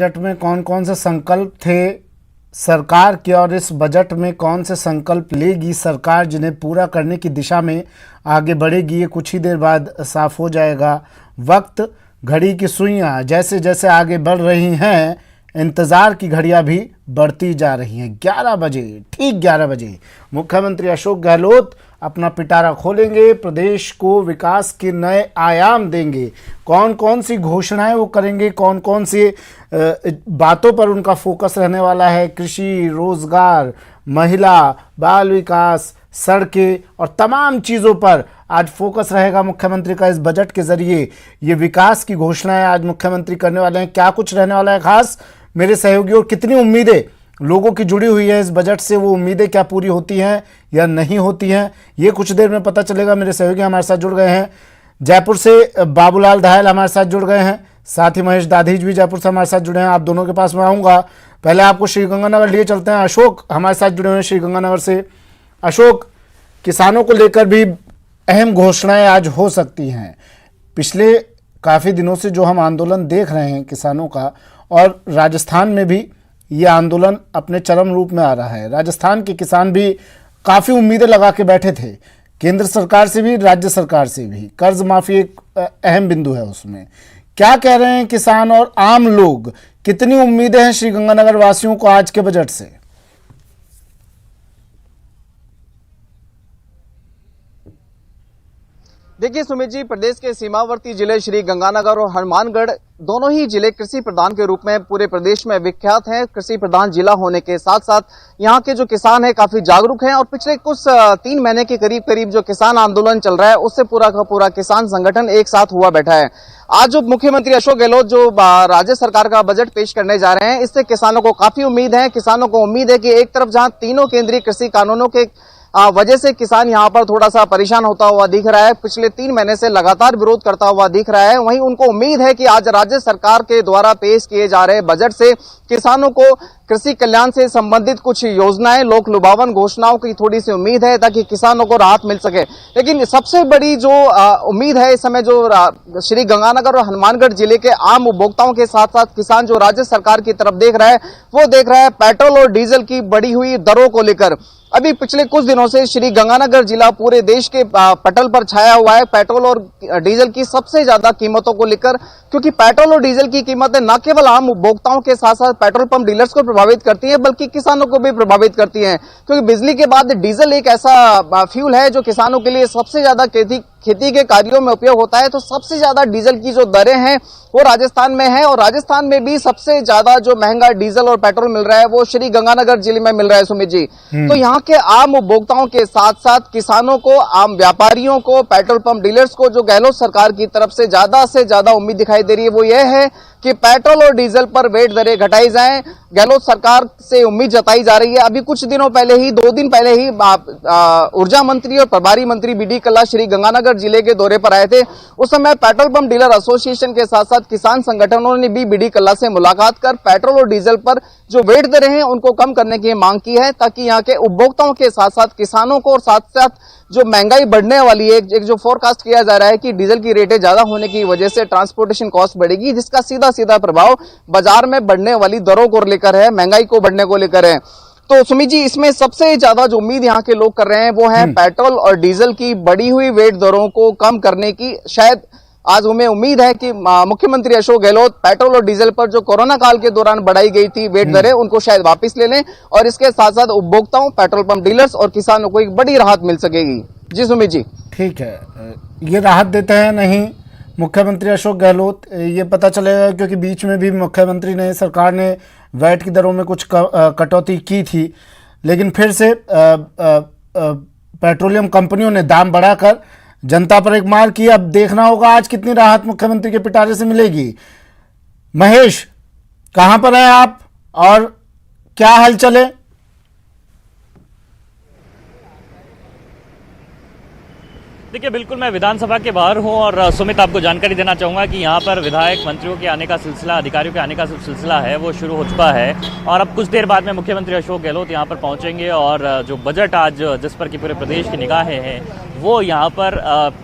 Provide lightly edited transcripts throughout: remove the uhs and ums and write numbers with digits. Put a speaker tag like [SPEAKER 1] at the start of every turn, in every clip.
[SPEAKER 1] Budget में कौन कौन से संकल्प थे सरकार के, और इस बजट में कौन से संकल्प लेगी सरकार जिन्हें पूरा करने की दिशा में आगे बढ़ेगी, ये कुछ ही देर बाद साफ हो जाएगा। वक्त घड़ी की सुइयां जैसे जैसे आगे बढ़ रही हैं, इंतज़ार की घड़ियां भी बढ़ती जा रही हैं। 11 बजे, ठीक 11 बजे मुख्यमंत्री अशोक गहलोत अपना पिटारा खोलेंगे, प्रदेश को विकास के नए आयाम देंगे। कौन कौन सी घोषणाएं वो करेंगे, कौन कौन सी बातों पर उनका फोकस रहने वाला है, कृषि, रोजगार, महिला, बाल विकास, सड़कें और तमाम चीज़ों पर आज फोकस रहेगा मुख्यमंत्री का। इस बजट के जरिए ये विकास की घोषणाएं आज मुख्यमंत्री करने वाले हैं। क्या कुछ रहने वाला है खास, मेरे सहयोगी, और कितनी उम्मीदें लोगों की जुड़ी हुई है इस बजट से, वो उम्मीदें क्या पूरी होती हैं या नहीं होती हैं, ये कुछ देर में पता चलेगा। मेरे सहयोगी हमारे साथ जुड़ गए हैं, जयपुर से बाबूलाल दहायल हमारे साथ जुड़ गए हैं, साथ ही महेश दाधीज भी जयपुर से हमारे साथ जुड़े हैं। आप दोनों के पास मैं आऊँगा, पहले आपको श्रीगंगानगर लिए चलते हैं। अशोक हमारे साथ जुड़े हुए हैं श्रीगंगानगर से। अशोक, किसानों को लेकर भी अहम घोषणाएं आज हो सकती हैं। पिछले काफ़ी दिनों से जो हम आंदोलन देख रहे हैं किसानों का, और राजस्थान में भी ये आंदोलन अपने चरम रूप में आ रहा है। राजस्थान के किसान भी काफ़ी उम्मीदें लगा के बैठे थे, केंद्र सरकार से भी, राज्य सरकार से भी। कर्ज माफ़ी एक अहम बिंदु है उसमें। क्या कह रहे हैं किसान और आम लोग, कितनी उम्मीदें हैं श्रीगंगानगर वासियों को आज के बजट से?
[SPEAKER 2] देखिए सुमित जी, प्रदेश के सीमावर्ती जिले श्री गंगानगर और हनुमानगढ़ दोनों ही जिले कृषि प्रधान के रूप में पूरे प्रदेश में विख्यात हैं। कृषि प्रधान जिला होने के साथ साथ यहाँ के जो किसान हैं काफी जागरूक हैं, और पिछले कुछ 3 महीने के करीब करीब जो किसान आंदोलन चल रहा है उससे पूरा का पूरा किसान संगठन एक साथ हुआ बैठा है। आज जो मुख्यमंत्री अशोक गहलोत जो राज्य सरकार का बजट पेश करने जा रहे हैं, इससे किसानों को काफी उम्मीद है। किसानों को उम्मीद है कि एक तरफ जहाँ तीनों केंद्रीय कृषि कानूनों के वजह से किसान यहां पर थोड़ा सा परेशान होता हुआ दिख रहा है, पिछले 3 महीने से लगातार विरोध करता हुआ दिख रहा है, वहीं उनको उम्मीद है कि आज राज्य सरकार के द्वारा पेश किए जा रहे बजट से किसानों को कृषि कल्याण से संबंधित कुछ योजनाएं, लोक लुभावन घोषणाओं की थोड़ी सी उम्मीद है ताकि किसानों को राहत मिल सके। लेकिन सबसे बड़ी जो उम्मीद है इस समय, जो श्री गंगानगर और हनुमानगढ़ जिले के आम उपभोक्ताओं के साथ साथ किसान जो राज्य सरकार की तरफ देख रहा है, वो देख रहा है पेट्रोल और डीजल की बढ़ी हुई दरों को लेकर। अभी पिछले कुछ दिनों से श्री गंगानगर जिला पूरे देश के पटल पर छाया हुआ है पेट्रोल और डीजल की सबसे ज्यादा कीमतों को लेकर, क्योंकि पेट्रोल और डीजल की कीमतें न केवल आम उपभोक्ताओं के साथ साथ पेट्रोल पंप डीलर्स को प्रभावित करती है, बल्कि किसानों को भी प्रभावित करती है, क्योंकि बिजली के बाद डीजल एक ऐसा फ्यूल है जो किसानों के लिए सबसे ज्यादा खेती के कार्यों में उपयोग होता है। तो सबसे ज्यादा डीजल की जो दरें हैं वो राजस्थान में है, और राजस्थान में भी सबसे ज्यादा जो महंगा डीजल और पेट्रोल मिल रहा है वो श्री गंगानगर जिले में मिल रहा है सुमित जी। तो यहाँ के आम उपभोक्ताओं के साथ साथ किसानों को, आम व्यापारियों को, पेट्रोल पंप डीलर्स को जो गहलोत सरकार की तरफ से ज्यादा उम्मीद दिखाई दे रही है वो ये है कि पेट्रोल और डीजल पर वेट दरें घटाई जाएं। गहलोत सरकार से उम्मीद जताई जा रही है। अभी कुछ दिनों पहले ही, 2 दिन पहले ही ऊर्जा मंत्री और प्रभारी मंत्री बी डी कल्ला श्री गंगानगर जिले के दौरे पर आए थे। उस समय पेट्रोल पंप डीलर एसोसिएशन के साथ साथ किसान संगठनों ने भी बी डी कल्ला से मुलाकात कर पेट्रोल और डीजल पर जो वेट दरें हैं उनको कम करने की मांग की है, ताकि यहाँ के उपभोक्ताओं के साथ साथ किसानों को, और साथ साथ जो महंगाई बढ़ने वाली है, एक जो फोरकास्ट किया जा रहा है कि डीजल की रेटें ज्यादा होने की वजह से ट्रांसपोर्टेशन कॉस्ट बढ़ेगी, जिसका सीधा प्रभाव बाजार में बढ़ने वाली दरों को लेकर है, महंगाई को बढ़ने को लेकर है। तो सुमित जी, इसमें सबसे ज्यादा जो उम्मीद यहाँ के लोग कर रहे हैं वो है पेट्रोल और डीजल की बढ़ी हुई वेट दरों को कम करने की। शायद आज उन्हें उम्मीद है कि मुख्यमंत्री अशोक गहलोत पेट्रोल और डीजल पर जो कोरोना काल के दौरान बढ़ाई गई थी वेट दरें, उनको शायद वापस ले लें, और इसके साथ साथ उपभोक्ताओं, पेट्रोल पंप डीलर्स और किसानों को एक बड़ी राहत मिल सकेगी। जी सुमित जी।
[SPEAKER 1] ठीक है, ये राहत देते हैं नहीं मुख्यमंत्री अशोक गहलोत, ये पता चलेगा, क्योंकि बीच में भी मुख्यमंत्री ने, सरकार ने वैट की दरों में कुछ कटौती की थी, लेकिन फिर से पेट्रोलियम कंपनियों ने दाम बढ़ाकर जनता पर एक मार की। अब देखना होगा आज कितनी राहत मुख्यमंत्री के पिटारे से मिलेगी। महेश, कहां पर हैं आप और क्या हलचल है?
[SPEAKER 3] देखिए, बिल्कुल मैं विधानसभा के बाहर हूं, और सुमित आपको जानकारी देना चाहूँगा कि यहाँ पर विधायक, मंत्रियों के आने का सिलसिला, अधिकारियों के आने का सिलसिला है वो शुरू हो चुका है, और अब कुछ देर बाद में मुख्यमंत्री अशोक गहलोत यहाँ पर पहुँचेंगे, और जो बजट आज जिस पर कि पूरे प्रदेश की निगाहें हैं वो यहाँ पर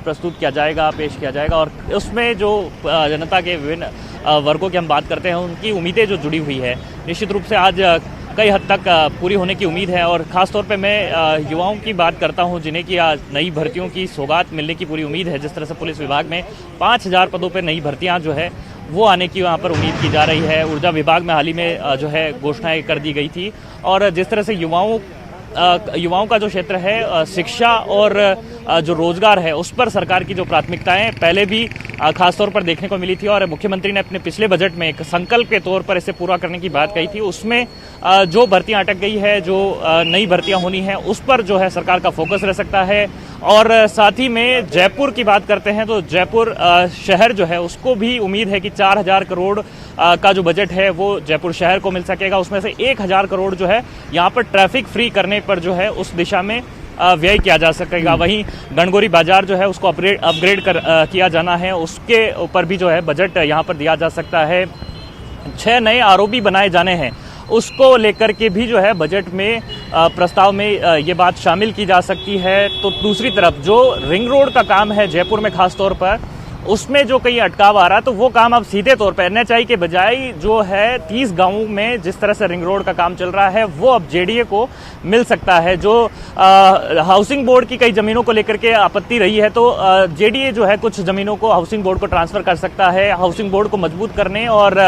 [SPEAKER 3] प्रस्तुत किया जाएगा, पेश किया जाएगा, और उसमें जो जनता के विभिन्न वर्गों की हम बात करते हैं, उनकी उम्मीदें जो जुड़ी हुई है, निश्चित रूप से आज कई हद तक पूरी होने की उम्मीद है। और ख़ासतौर पे मैं युवाओं की बात करता हूं, जिन्हें कि आज नई भर्तियों की सौगात मिलने की पूरी उम्मीद है। जिस तरह से पुलिस विभाग में 5000 पदों पर नई भर्तियां जो है वो आने की वहाँ पर उम्मीद की जा रही है। ऊर्जा विभाग में हाल ही में जो है घोषणाएं कर दी गई थी। और जिस तरह से युवाओं का जो क्षेत्र है, शिक्षा और जो रोजगार है, उस पर सरकार की जो प्राथमिकताएं पहले भी खासतौर पर देखने को मिली थी। और मुख्यमंत्री ने अपने पिछले बजट में एक संकल्प के तौर पर इसे पूरा करने की बात कही थी। उसमें जो भर्तियां अटक गई है, जो नई भर्तियां होनी है, उस पर जो है सरकार का फोकस रह सकता है। और साथ ही में जयपुर की बात करते हैं तो जयपुर शहर जो है उसको भी उम्मीद है कि 4000 करोड़ का जो बजट है वो जयपुर शहर को मिल सकेगा। उसमें से 1000 करोड़ जो है यहाँ पर ट्रैफिक फ्री करने पर जो है उस दिशा में व्यय किया जा सकेगा। वहीं गणगौरी बाजार जो है उसको अपग्रेड किया जाना है, उसके ऊपर भी जो है बजट यहाँ पर दिया जा सकता है। 6 नए आरओबी बनाए जाने हैं, उसको लेकर के भी जो है बजट में प्रस्ताव में ये बात शामिल की जा सकती है। तो दूसरी तरफ जो रिंग रोड का काम है जयपुर में खास तौर पर, उसमें जो कहीं अटकाव आ रहा है, तो वो काम अब सीधे तौर पर एनएचआई के बजाय जो है 30 गांवों में जिस तरह से रिंग रोड का काम चल रहा है वो अब जेडीए को मिल सकता है। जो हाउसिंग बोर्ड की कई जमीनों को लेकर के आपत्ति रही है, तो जेडीए जो है कुछ जमीनों को हाउसिंग बोर्ड को ट्रांसफर कर सकता है। हाउसिंग बोर्ड को मजबूत करने और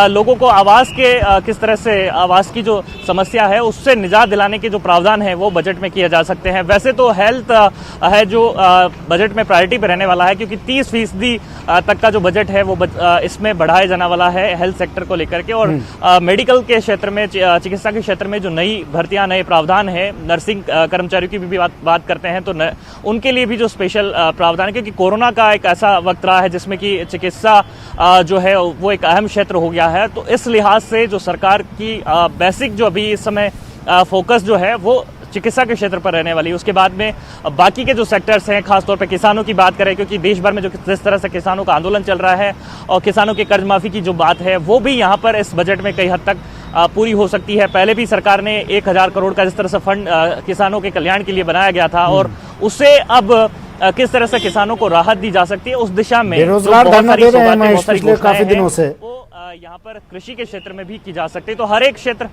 [SPEAKER 3] लोगों को आवास के किस तरह से आवास की जो समस्या है उससे निजात दिलाने के जो प्रावधान है वो बजट में किए जा सकते हैं। वैसे तो हेल्थ है जो बजट में प्रायोरिटी पर रहने वाला है, क्योंकि 30% तक का जो बजट है वो इसमें बढ़ाया जाने वाला है हेल्थ सेक्टर को लेकर के। और मेडिकल के क्षेत्र में, चिकित्सा के क्षेत्र में जो नई भर्तियां, नए प्रावधान है, नर्सिंग कर्मचारियों की भी बात करते हैं तो उनके लिए भी जो स्पेशल प्रावधान है, क्योंकि कोरोना का एक ऐसा वक्त रहा है जिसमें कि चिकित्सा जो है वो एक अहम क्षेत्र हो गया है। तो इस लिहाज से जो सरकार की बेसिक जो अभी इस समय फोकस जो है वो चिकित्सा के क्षेत्र पर रहने वाली है। उसके बाद में बाकी के जो सेक्टर्स हैं, खासतौर पर किसानों की बात करें, क्योंकि देश भर में जो जिस तरह से किसानों का आंदोलन चल रहा है और किसानों के कर्ज माफी की जो बात है वो भी यहाँ पर इस बजट में कई हद तक पूरी हो सकती है। पहले भी सरकार ने 1000 करोड़ का जिस तरह से फंड किसानों के कल्याण के लिए बनाया गया था, और उससे अब किस तरह से किसानों को राहत दी जा सकती है उस दिशा में
[SPEAKER 1] बेरोजगार धरना दे रहे हैं पिछले काफी दिनों से,
[SPEAKER 3] वो यहाँ पर कृषि के क्षेत्र में भी की जा सकती है। तो हर एक क्षेत्र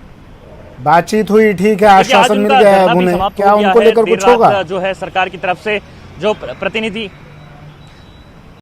[SPEAKER 1] बातचीत हुई, ठीक है, आश्वासन मिल गया है उन्हें, क्या उनको लेकर कुछ होगा?
[SPEAKER 3] जो है सरकार की तरफ से जो प्रतिनिधि